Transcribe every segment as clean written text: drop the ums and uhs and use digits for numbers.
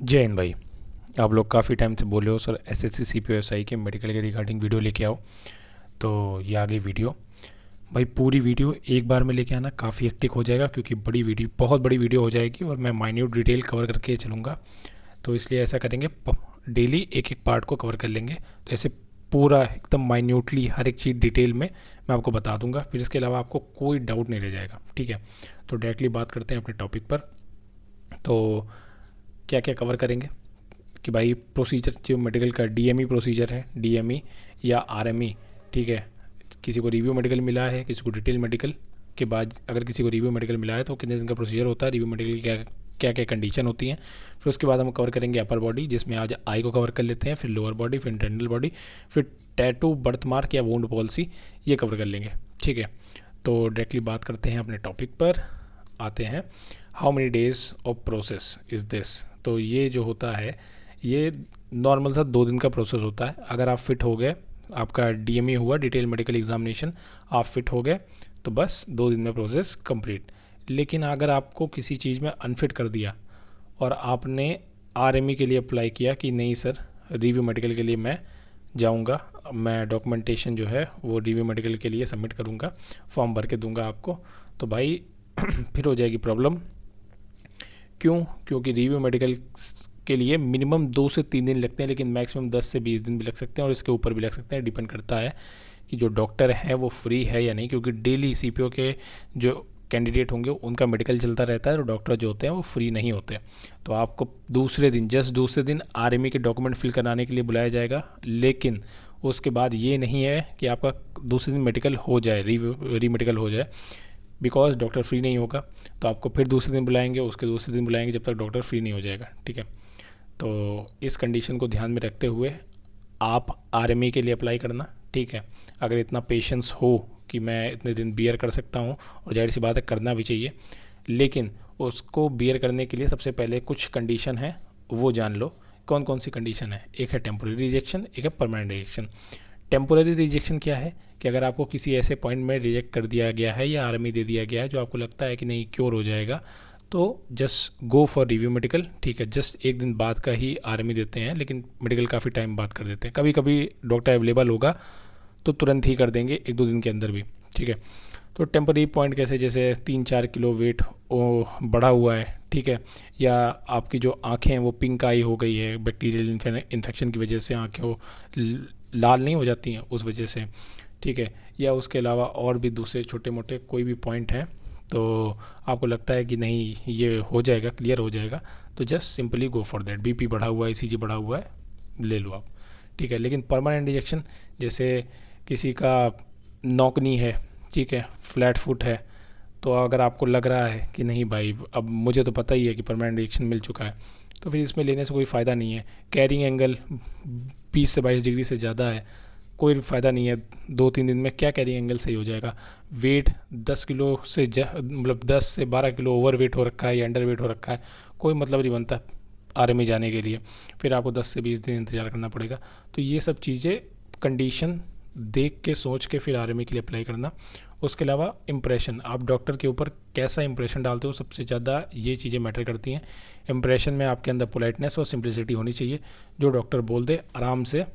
जय हिंद भाई। आप लोग काफ़ी टाइम से बोले हो सर एसएससी सीपीओएसआई के मेडिकल के रिगार्डिंग वीडियो लेके आओ, तो ये आ गई वीडियो। भाई पूरी वीडियो एक बार में लेके आना, काफ़ी हेक्टिक हो जाएगा क्योंकि बड़ी वीडियो, बहुत बड़ी वीडियो हो जाएगी और मैं माइन्यूट डिटेल कवर करके चलूँगा। तो इसलिए ऐसा करेंगे, डेली एक एक पार्ट को कवर कर लेंगे। तो ऐसे पूरा एकदम माइन्यूटली हर एक चीज़ डिटेल में मैं आपको बता दूंगा, फिर इसके अलावा आपको कोई डाउट नहीं रह जाएगा। ठीक है, तो डायरेक्टली बात करते हैं अपने टॉपिक पर। तो क्या क्या कवर करेंगे कि भाई प्रोसीजर, जो मेडिकल का डीएमई प्रोसीजर है, डीएमई या आरएमई। ठीक है, किसी को रिव्यू मेडिकल मिला है, किसी को डिटेल मेडिकल के बाद अगर किसी को रिव्यू मेडिकल मिला है तो कितने दिन का प्रोसीजर होता है, रिव्यू मेडिकल की क्या क्या क्या कंडीशन होती हैं। फिर उसके बाद हम कवर करेंगे अपर बॉडी, जिसमें आज आई को कवर कर लेते हैं, फिर लोअर बॉडी, फिर इंटरनल बॉडी, फिर टैटू, बर्थ मार्क या वुंड पॉलिसी, ये कवर कर लेंगे। ठीक है, तो डायरेक्टली बात करते हैं अपने टॉपिक पर, आते हैं। How many days of process is this. तो ये जो होता है ये नॉर्मल सा 2 दिन का प्रोसेस होता है। अगर आप फिट हो गए, आपका डीएमई हुआ, डिटेल मेडिकल एग्जामिनेशन, आप फिट हो गए तो बस 2 दिन में प्रोसेस कंप्लीट। लेकिन अगर आपको किसी चीज़ में अनफिट कर दिया और आपने आरएमई के लिए अप्लाई किया कि नहीं सर रिव्यू मेडिकल के लिए मैं जाऊंगा, मैं डॉक्यूमेंटेशन जो है वो रिव्यू मेडिकल के लिए सबमिट करूंगा, फॉर्म भर के दूंगा आपको, तो भाई फिर हो जाएगी प्रॉब्लम। क्यों? क्योंकि रिव्यू मेडिकल के लिए मिनिमम 2 से 3 दिन लगते हैं, लेकिन मैक्सिमम 10 से 20 दिन भी लग सकते हैं और इसके ऊपर भी लग सकते हैं। डिपेंड करता है कि जो डॉक्टर है वो फ्री है या नहीं, क्योंकि डेली सीपीओ के जो कैंडिडेट होंगे उनका मेडिकल चलता रहता है, तो डॉक्टर जो होते हैं वो फ्री नहीं होते। तो आपको दूसरे दिन, जस्ट दूसरे दिन आरएमई के डॉक्यूमेंट फिल कराने के लिए बुलाया जाएगा, लेकिन उसके बाद ये नहीं है कि आपका दूसरे दिन मेडिकल हो जाए, री मेडिकल हो जाए, बिकॉज डॉक्टर फ्री नहीं होगा। तो आपको फिर दूसरे दिन बुलाएंगे, उसके दूसरे दिन बुलाएंगे, जब तक डॉक्टर फ्री नहीं हो जाएगा। ठीक है, तो इस कंडीशन को ध्यान में रखते हुए आप आरएमई के लिए अप्लाई करना। ठीक है, अगर इतना पेशेंस हो कि मैं इतने दिन बियर कर सकता हूँ, और जाहिर सी बात है करना भी चाहिए, लेकिन उसको बियर करने के लिए सबसे पहले कुछ कंडीशन है, वो जान लो। कौन कौन सी कंडीशन है? एक है टेम्पोररी रिजेक्शन, एक है परमानेंट रिजेक्शन। टेम्पोररी रिजेक्शन क्या है कि अगर आपको किसी ऐसे पॉइंट में रिजेक्ट कर दिया गया है या आरएमई दे दिया गया है जो आपको लगता है कि नहीं क्योर हो जाएगा, तो just go for review medical. ठीक है, जस्ट एक दिन बाद का ही आरएमई देते हैं, लेकिन मेडिकल काफ़ी टाइम बाद कर देते हैं। कभी कभी डॉक्टर अवेलेबल होगा तो तुरंत ही कर देंगे, 1-2 दिन के अंदर भी। ठीक है, तो टेम्पररी पॉइंट कैसे, जैसे 3-4 किलो वेट बढ़ा हुआ है, ठीक है, या आपकी जो आँखें हैं वो पिंक आई हो गई है, बैक्टीरियल इन्फेक्शन की वजह से आँखें वो लाल नहीं हो जाती हैं उस वजह से। ठीक है, या उसके अलावा और भी दूसरे छोटे मोटे कोई भी पॉइंट हैं, तो आपको लगता है कि नहीं ये हो जाएगा, क्लियर हो जाएगा, तो just simply go for that. BP बढ़ा हुआ है, ईसीजी बढ़ा हुआ है, ले लो आप। ठीक है, लेकिन परमानेंट इंजेक्शन, जैसे किसी का नौकनी है, ठीक है, फ्लैट फुट है, तो अगर आपको लग रहा है कि नहीं भाई अब मुझे तो पता ही है कि परमानेंट इंजेक्शन मिल चुका है, तो फिर इसमें लेने से कोई फ़ायदा नहीं है। कैरिंग एंगल 20 से 22 डिग्री से ज़्यादा है, कोई फ़ायदा नहीं है। 2-3 दिन में क्या कैरिंग एंगल सही हो जाएगा? वेट 10 किलो से मतलब 10 से 12 किलो ओवर वेट हो रखा है या अंडर वेट हो रखा है, कोई मतलब नहीं बनता आरएमई जाने के लिए, फिर आपको 10 से 20 दिन इंतज़ार करना पड़ेगा। तो ये सब चीज़ें कंडीशन देख के सोच के फिर आरएमई के लिए अप्लाई करना। उसके अलावा इम्प्रेशन, आप डॉक्टर के ऊपर कैसा इंप्रेशन डालते हो, सबसे ज़्यादा ये चीज़ें मैटर करती हैं। इम्प्रेशन में आपके अंदर पोलाइटनेस और सिंप्लिसिटी होनी चाहिए। जो डॉक्टर बोल दे आराम से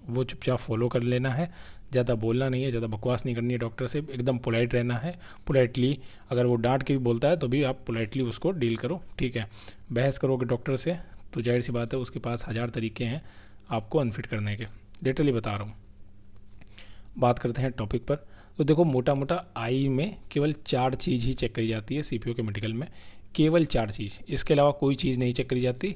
वो चुपचाप फॉलो कर लेना है, ज़्यादा बोलना नहीं है, ज़्यादा बकवास नहीं करनी है डॉक्टर से, एकदम पोलाइट रहना है। पोलाइटली अगर वो डांट के भी बोलता है तो भी आप पोलाइटली उसको डील करो। ठीक है, बहस करोगे डॉक्टर से तो जाहिर सी बात है उसके पास 1000 तरीके हैं आपको अनफिट करने के, लिटरली बता रहा हूँ। बात करते हैं टॉपिक पर। तो देखो, मोटा मोटा आई में केवल 4 चीज़ ही चेक करी जाती है सीपीओ के मेडिकल में, केवल 4 चीज़, इसके अलावा कोई चीज़ नहीं चेक करी जाती,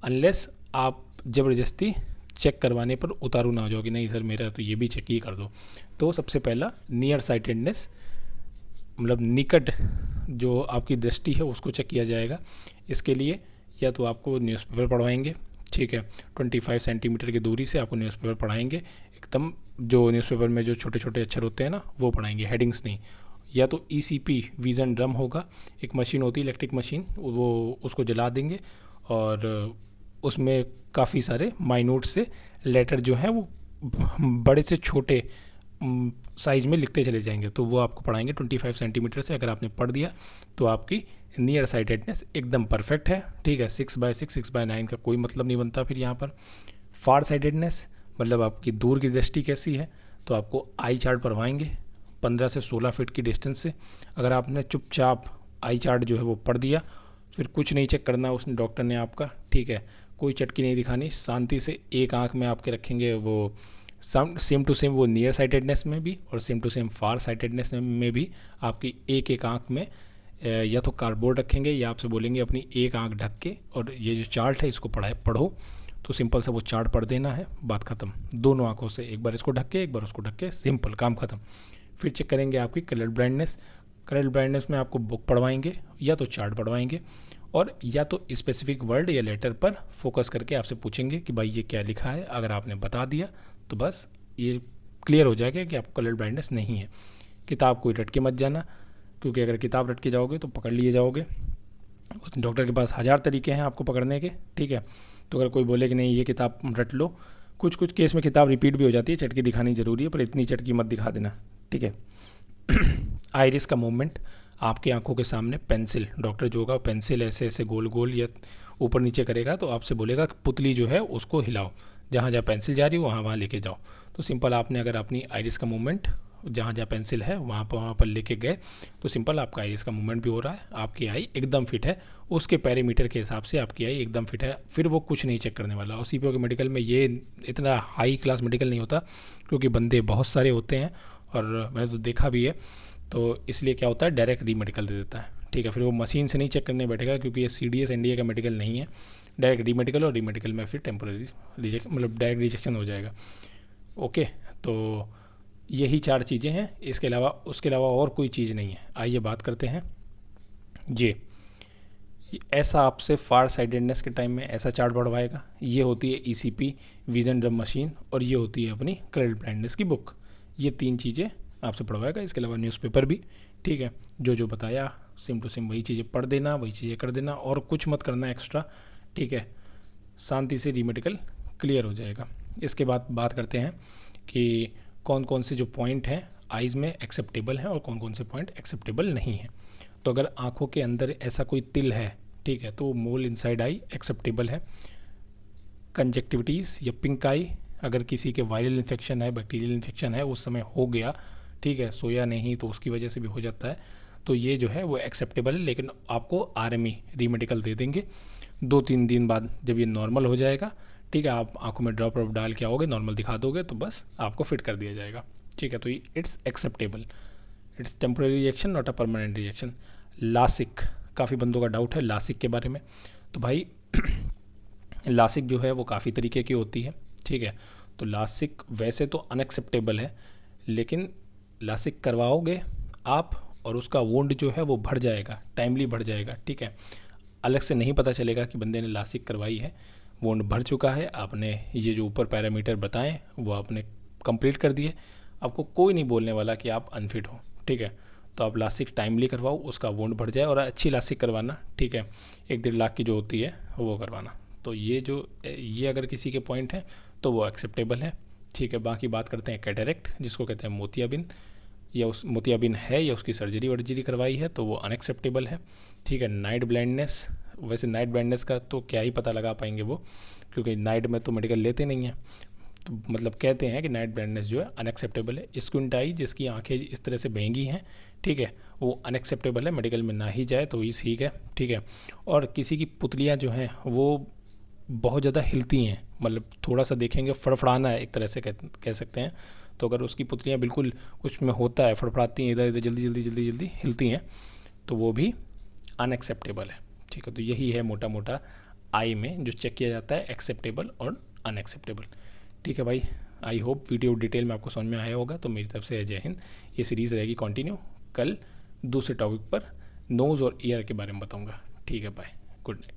अनलेस आप ज़बरदस्ती चेक करवाने पर उतारू ना हो जाओ कि नहीं सर मेरा तो ये भी चेक ही कर दो। तो सबसे पहला नियर साइटेडनेस, मतलब निकट जो आपकी दृष्टि है उसको चेक किया जाएगा। इसके लिए या तो आपको न्यूज़पेपर पढ़वाएंगे, ठीक है, 25 सेंटीमीटर की दूरी से आपको न्यूज़पेपर पढ़ाएंगे, एकदम जो न्यूज़पेपर में जो छोटे छोटे अक्षर होते हैं ना वो पढ़ाएंगे, हेडिंग्स नहीं। या तो ईसीपी विज़न ड्रम होगा, एक मशीन होती है इलेक्ट्रिक मशीन, वो उसको जला देंगे और उसमें काफ़ी सारे माइन्यूट से लेटर जो हैं वो बड़े से छोटे साइज़ में लिखते चले जाएंगे, तो वो आपको पढ़ाएंगे 25 सेंटीमीटर से। अगर आपने पढ़ दिया तो आपकी नियर साइटेडनेस एकदम परफेक्ट है, ठीक है, 6/6 6/9 का कोई मतलब नहीं बनता फिर यहाँ पर। फार साइटेडनेस मतलब आपकी दूर की दृष्टि कैसी है, तो आपको आई चार्ट पढ़वाएंगे 15 से 16 फीट की डिस्टेंस से। अगर आपने चुपचाप आई चार्ट जो है वो पढ़ दिया, फिर कुछ नहीं चेक करना उसने डॉक्टर ने आपका, ठीक है, कोई चटकी नहीं दिखानी, शांति से एक आंख में आपके रखेंगे वो सेम टू सेम वो नियर साइटेडनेस में भी और same to same far sightedness में भी आपकी एक एक आंख में या तो कार्डबोर्ड रखेंगे या आपसे बोलेंगे अपनी एक आंख ढक के और ये जो चार्ट है इसको पढ़ो। तो सिंपल से वो चार्ट पढ़ देना है, बात ख़त्म। दोनों आंखों से, एक बार इसको ढक के एक बार उसको ढक के, सिंपल, काम ख़त्म। फिर चेक करेंगे आपकी कलर ब्लाइंडनेस। कलर ब्लाइंडनेस में आपको बुक पढ़वाएंगे या तो चार्ट पढ़वाएंगे और या तो स्पेसिफिक वर्ड या लेटर पर फोकस करके आपसे पूछेंगे कि भाई ये क्या लिखा है। अगर आपने बता दिया तो बस ये क्लियर हो जाएगा कि आपको कलर ब्लाइंडनेस नहीं है। किताब कोई रट के मत जाना, क्योंकि अगर किताब रट के जाओगे तो पकड़ लिए जाओगे। डॉक्टर के पास 1000 तरीके हैं आपको पकड़ने के, ठीक है। तो अगर कोई बोले कि नहीं ये किताब रट लो, कुछ केस में किताब रिपीट भी हो जाती है, चटकी दिखानी ज़रूरी है, पर इतनी चटकी मत दिखा देना, ठीक है। आइरिस का मूवमेंट, आपकी आंखों के सामने पेंसिल, डॉक्टर जो होगा पेंसिल ऐसे ऐसे गोल गोल या ऊपर नीचे करेगा तो आपसे बोलेगा कि पुतली जो है उसको हिलाओ, जहाँ जहाँ पेंसिल जा रही है वहाँ लेके जाओ। तो सिंपल आपने अगर अपनी आइरिस का मूवमेंट जहाँ जहाँ पेंसिल है वहाँ पर लेके गए तो सिंपल आपका आइरिस का मूवमेंट भी हो रहा है, आपकी आई एकदम फिट है, उसके पैरामीटर के हिसाब से आपकी आई एकदम फिट है। फिर वो कुछ नहीं चेक करने वाला। और सीपीओ के मेडिकल में ये इतना हाई क्लास मेडिकल नहीं होता, क्योंकि बंदे बहुत सारे होते हैं और मैंने तो देखा भी है, तो इसलिए क्या होता है डायरेक्ट री मेडिकल दे देता है, ठीक है। फिर वो मशीन से नहीं चेक करने बैठेगा, क्योंकि ये CDS NDA का मेडिकल नहीं है, डायरेक्ट री मेडिकल, और री मेडिकल में फिर टेम्पोररी रिजेक्शन, मतलब डायरेक्ट रिजेक्शन हो जाएगा। ओके, तो यही 4 चीज़ें हैं, इसके अलावा उसके अलावा और कोई चीज़ नहीं है। आइए बात करते हैं ये ऐसा आपसे फार साइडेडनेस के टाइम में ऐसा चार्ट बढ़वाएगा। ये होती है ECP विजन ड्रम मशीन और ये होती है अपनी कलर ब्लाइंडनेस की बुक। ये 3 चीज़ें आपसे पढ़वाएगा, इसके अलावा न्यूज़पेपर भी, ठीक है। जो बताया सेम टू सेम वही चीज़ें पढ़ देना, वही चीज़ें कर देना और कुछ मत करना एक्स्ट्रा, ठीक है। शांति से रीमेडिकल क्लियर हो जाएगा। इसके बाद बात करते हैं कि कौन कौन से जो पॉइंट हैं आइज़ में एक्सेप्टेबल हैं और कौन कौन से पॉइंट एक्सेप्टेबल नहीं हैं। तो अगर आंखों के अंदर ऐसा कोई तिल है, ठीक है, तो मोल इनसाइड आई एक्सेप्टेबल है। कंजक्टिविटीज़ या पिंक आई, अगर किसी के वायरल इन्फेक्शन है, बैक्टीरियल इन्फेक्शन है, उस समय हो गया, ठीक है, सोया नहीं तो उसकी वजह से भी हो जाता है, तो ये जो है वो एक्सेप्टेबल है। लेकिन आपको RME रीमेडिकल दे देंगे 2-3 दिन बाद, जब ये नॉर्मल हो जाएगा, ठीक है, आप आंखों में ड्रॉप डाल के आओगे, नॉर्मल दिखा दोगे तो बस आपको फिट कर दिया जाएगा, ठीक है। तो ये it's acceptable, it's temporary reaction not a permanent reaction. LASIK, काफ़ी बंदों का डाउट है लासिक के बारे में। तो भाई लासिक जो है वो काफ़ी तरीके की होती है, ठीक है। तो लासिक वैसे तो अनएक्सेप्टेबल है, लेकिन लासिक करवाओगे आप और उसका वुंड जो है वो बढ़ जाएगा, टाइमली बढ़ जाएगा, ठीक है। अलग से नहीं पता चलेगा कि बंदे ने लासिक करवाई है, वुंड बढ़ चुका है, आपने ये जो ऊपर पैरामीटर बताएं वो आपने कंप्लीट कर दिए, आपको कोई नहीं बोलने वाला कि आप अनफिट हो, ठीक है। तो आप लासिक टाइमली करवाओ, उसका वुंड बढ़ जाए, और अच्छी लासिक करवाना, ठीक है। 1-1.5 लाख की जो होती है वो करवाना। तो ये अगर किसी के पॉइंट हैं तो वो एक्सेप्टेबल है, ठीक है। बाकी बात करते हैं कैटरेक्ट, जिसको कहते हैं मोतियाबिंद, या उस मोतियाबिंद है या उसकी सर्जरी करवाई है तो वो अनएक्सेप्टेबल है, ठीक है। नाइट ब्लाइंडनेस, वैसे नाइट ब्लाइंडनेस का तो क्या ही पता लगा पाएंगे वो, क्योंकि नाइट में तो मेडिकल लेते नहीं हैं, तो मतलब कहते हैं कि नाइट ब्लाइंडनेस जो है अनएक्सेप्टेबल है। स्क्विंट आई, जिसकी आंखें इस तरह से बहेंगी हैं, ठीक है, वो अनएक्सेप्टेबल है, मेडिकल में ना ही जाए तो ही ठीक है, ठीक है। और किसी की पुतलियाँ जो हैं वो बहुत ज़्यादा हिलती हैं, मतलब थोड़ा सा देखेंगे फड़फड़ाना है एक तरह से कह सकते हैं। तो अगर उसकी पुतलियाँ बिल्कुल कुछ में होता है, फड़फड़ाती हैं, इधर इधर जल्दी हिलती हैं, तो वो भी अनएक्सेप्टेबल है, ठीक है। तो यही है मोटा मोटा आई में जो चेक किया जाता है, एक्सेप्टेबल और अनएक्सेप्टेबल, ठीक है भाई। आई होप वीडियो डिटेल में आपको समझ में आया होगा। तो मेरी तरफ से जय हिंद। ये सीरीज़ रहेगी कंटिन्यू, कल दूसरे टॉपिक पर नोज़ और ईयर के बारे में बताऊँगा, ठीक है। Bye, good night.